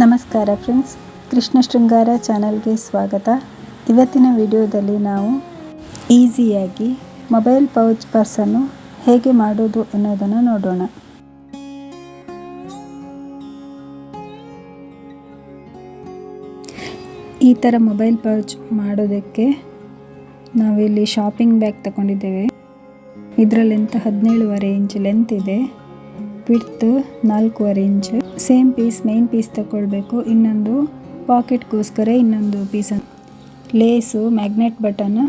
ನಮಸ್ಕಾರ ಫ್ರೆಂಡ್ಸ್, ಕೃಷ್ಣ ಶೃಂಗಾರ ಚಾನಲ್ಗೆ ಸ್ವಾಗತ. ಇವತ್ತಿನ ವಿಡಿಯೋದಲ್ಲಿ ನಾವು ಈಸಿಯಾಗಿ ಮೊಬೈಲ್ ಪೌಚ್ ಪರ್ಸನ್ನು ಹೇಗೆ ಮಾಡೋದು ಅನ್ನೋದನ್ನು ನೋಡೋಣ. ಈ ಥರ ಮೊಬೈಲ್ ಪೌಚ್ ಮಾಡೋದಕ್ಕೆ ನಾವಿಲ್ಲಿ ಶಾಪಿಂಗ್ ಬ್ಯಾಗ್ ತಗೊಂಡಿದ್ದೇವೆ. ಇದರ ಲೆಂತ್ 17.5 ಇಂಚ್ ಲೆಂತ್ ಇದೆ, width 4.5 inch. Same piece main piece ತಗೊಳ್ಬೇಕು. ಇನ್ನೊಂದು ಪಾಕೆಟ್ಗೋಸ್ಕರ ಇನ್ನೊಂದು ಪೀಸ್, ಲೇಸು, ಮ್ಯಾಗ್ನೆಟ್ ಬಟನ್,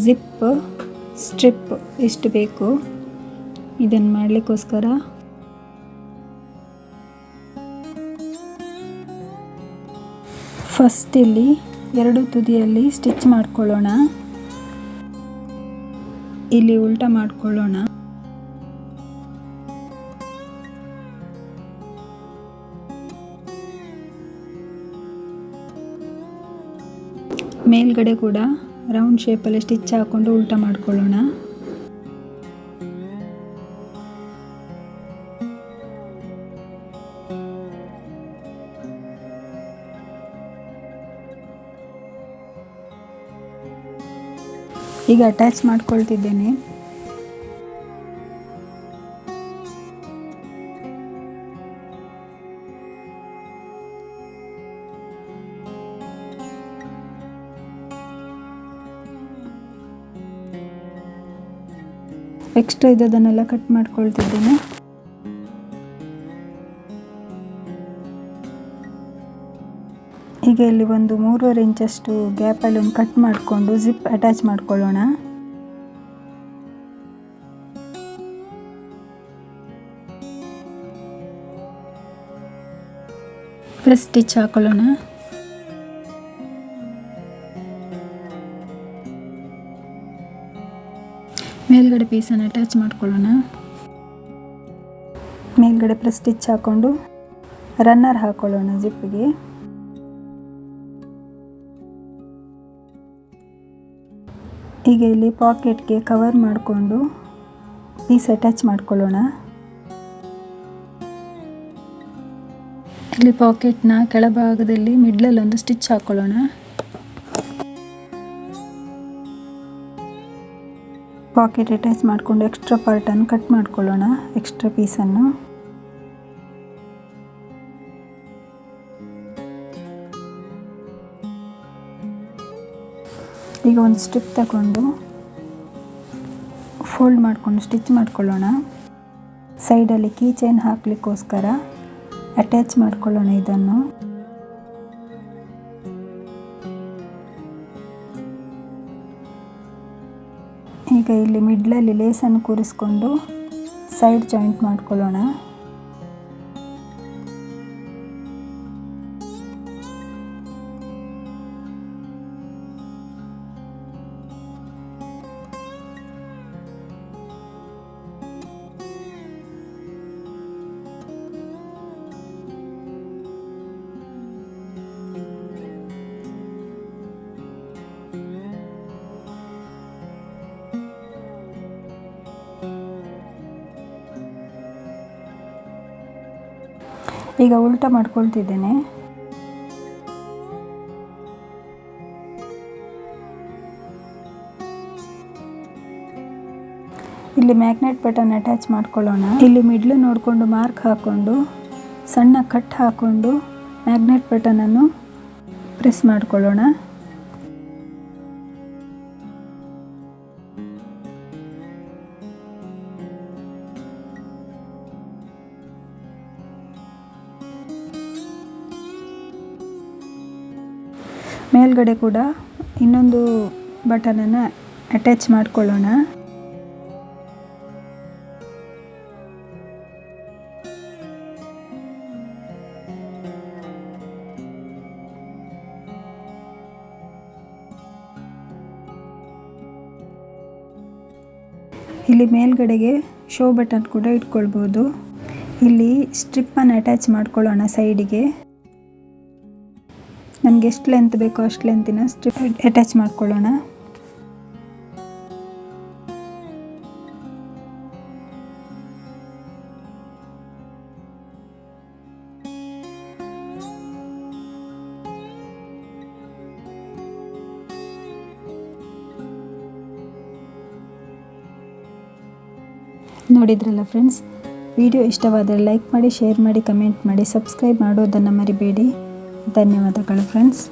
ಜಿಪ್, ಸ್ಟ್ರಿಪ್ ಇಷ್ಟು ಬೇಕು ಇದನ್ನು ಮಾಡಲಿಕ್ಕೋಸ್ಕರ. ಫಸ್ಟ್ ಇಲ್ಲಿ ಎರಡು ತುದಿಯಲ್ಲಿ ಸ್ಟಿಚ್ ಮಾಡ್ಕೊಳ್ಳೋಣ. ಇಲ್ಲಿ ಉಲ್ಟಾ ಮಾಡ್ಕೊಳ್ಳೋಣ. ಮೇಲ್ಗಡೆ ಕೂಡ ರೌಂಡ್ ಶೇಪಲ್ಲಿ ಸ್ಟಿಚ್ ಹಾಕೊಂಡು ಉಲ್ಟಾ ಮಾಡ್ಕೊಳ್ಳೋಣ. ಈಗ ಅಟ್ಯಾಚ್ ಮಾಡ್ಕೊಳ್ತಿದ್ದೇನೆ. ಎಕ್ಸ್ಟ್ರಾ ಇದ್ದದನ್ನೆಲ್ಲ ಕಟ್ ಮಾಡ್ಕೊಳ್ತಿದ್ದೇನೆ. ಈಗ ಇಲ್ಲಿ ಒಂದು 3.5 ಇಂಚಷ್ಟು ಗ್ಯಾಪಲ್ಲಿ ಒಂದು ಕಟ್ ಮಾಡಿಕೊಂಡು ಜಿಪ್ ಅಟ್ಯಾಚ್ ಮಾಡ್ಕೊಳ್ಳೋಣ. ಪ್ರೆಸ್ ಸ್ಟಿಚ್ ಹಾಕೊಳ್ಳೋಣ. ಮೇಲ್ಗಡೆ ಪೀಸನ್ನು ಅಟ್ಯಾಚ್ ಮಾಡ್ಕೊಳ್ಳೋಣ. ಮೇಲ್ಗಡೆ ಪ್ರೆಸ್ ಸ್ಟಿಚ್ ಹಾಕೊಂಡು ರನ್ನರ್ ಹಾಕೊಳ್ಳೋಣ ಜಿಪ್ಪಿಗೆ. ಈಗ ಇಲ್ಲಿ ಪಾಕೆಟ್ಗೆ ಕವರ್ ಮಾಡಿಕೊಂಡು ಪೀಸ್ ಅಟ್ಯಾಚ್ ಮಾಡ್ಕೊಳ್ಳೋಣ. ಇಲ್ಲಿ ಪಾಕೆಟ್ನ ಕೆಳಭಾಗದಲ್ಲಿ ಮಿಡ್ಲಲ್ಲಿ ಒಂದು ಸ್ಟಿಚ್ ಹಾಕೊಳ್ಳೋಣ. ಪಾಕೆಟ್ ಅಟ್ಯಾಚ್ ಮಾಡಿಕೊಂಡು ಎಕ್ಸ್ಟ್ರಾ ಪಾರ್ಟನ್ನು ಕಟ್ ಮಾಡ್ಕೊಳ್ಳೋಣ, ಎಕ್ಸ್ಟ್ರಾ ಪೀಸನ್ನು. ಈಗ ಒಂದು ಸ್ಟ್ರಿಪ್ ತಗೊಂಡು ಫೋಲ್ಡ್ ಮಾಡಿಕೊಂಡು ಸ್ಟಿಚ್ ಮಾಡ್ಕೊಳ್ಳೋಣ. ಸೈಡಲ್ಲಿ ಕೀ ಚೈನ್ ಹಾಕಲಿಕ್ಕೋಸ್ಕರ ಅಟ್ಯಾಚ್ ಮಾಡ್ಕೊಳ್ಳೋಣ ಇದನ್ನು. ಈಗ ಇಲ್ಲಿ ಮಿಡ್ಲಲ್ಲಿ ಲೇಸನ್ನು ಕೂರಿಸ್ಕೊಂಡು ಸೈಡ್ ಜಾಯಿಂಟ್ ಮಾಡ್ಕೊಳ್ಳೋಣ. ಈಗ ಉಲ್ಟಾ ಮಾಡ್ಕೊಳ್ತಿದ್ದೇನೆ. ಇಲ್ಲಿ ಮ್ಯಾಗ್ನೆಟ್ ಬಟನ್ ಅಟ್ಯಾಚ್ ಮಾಡ್ಕೊಳ್ಳೋಣ. ಇಲ್ಲಿ ಮಿಡ್ಲು ನೋಡಿಕೊಂಡು ಮಾರ್ಕ್ ಹಾಕ್ಕೊಂಡು ಸಣ್ಣ ಕಟ್ ಹಾಕ್ಕೊಂಡು ಮ್ಯಾಗ್ನೆಟ್ ಬಟನನ್ನು ಪ್ರೆಸ್ ಮಾಡ್ಕೊಳ್ಳೋಣ. ಮೇಲ್ಗಡೆ ಕೂಡ ಇನ್ನೊಂದು ಬಟನನ್ನು ಅಟ್ಯಾಚ್ ಮಾಡ್ಕೊಳ್ಳೋಣ. ಇಲ್ಲಿ ಮೇಲ್ಗಡೆಗೆ ಶೋ ಬಟನ್ ಕೂಡ ಇಟ್ಕೊಳ್ಬೋದು. ಇಲ್ಲಿ ಸ್ಟ್ರಿಪ್ಪನ್ನು ಅಟ್ಯಾಚ್ ಮಾಡ್ಕೊಳ್ಳೋಣ ಸೈಡಿಗೆ. ನಮಗೆ ಎಷ್ಟು ಲೆಂತ್ ಬೇಕೋ ಅಷ್ಟು ಲೆಂತಿನ ಸ್ಟ್ರಿಪ್ ಅಟ್ಯಾಚ್ ಮಾಡ್ಕೊಳ್ಳೋಣ. ನೋಡಿದ್ರಲ್ಲ ಫ್ರೆಂಡ್ಸ್, ವಿಡಿಯೋ ಇಷ್ಟವಾದರೆ ಲೈಕ್ ಮಾಡಿ, ಶೇರ್ ಮಾಡಿ, ಕಮೆಂಟ್ ಮಾಡಿ, ಸಬ್ಸ್ಕ್ರೈಬ್ ಮಾಡೋದನ್ನು ಮರಿಬೇಡಿ. ಧನ್ಯವಾದಗಳು ಫ್ರೆಂಡ್ಸ್.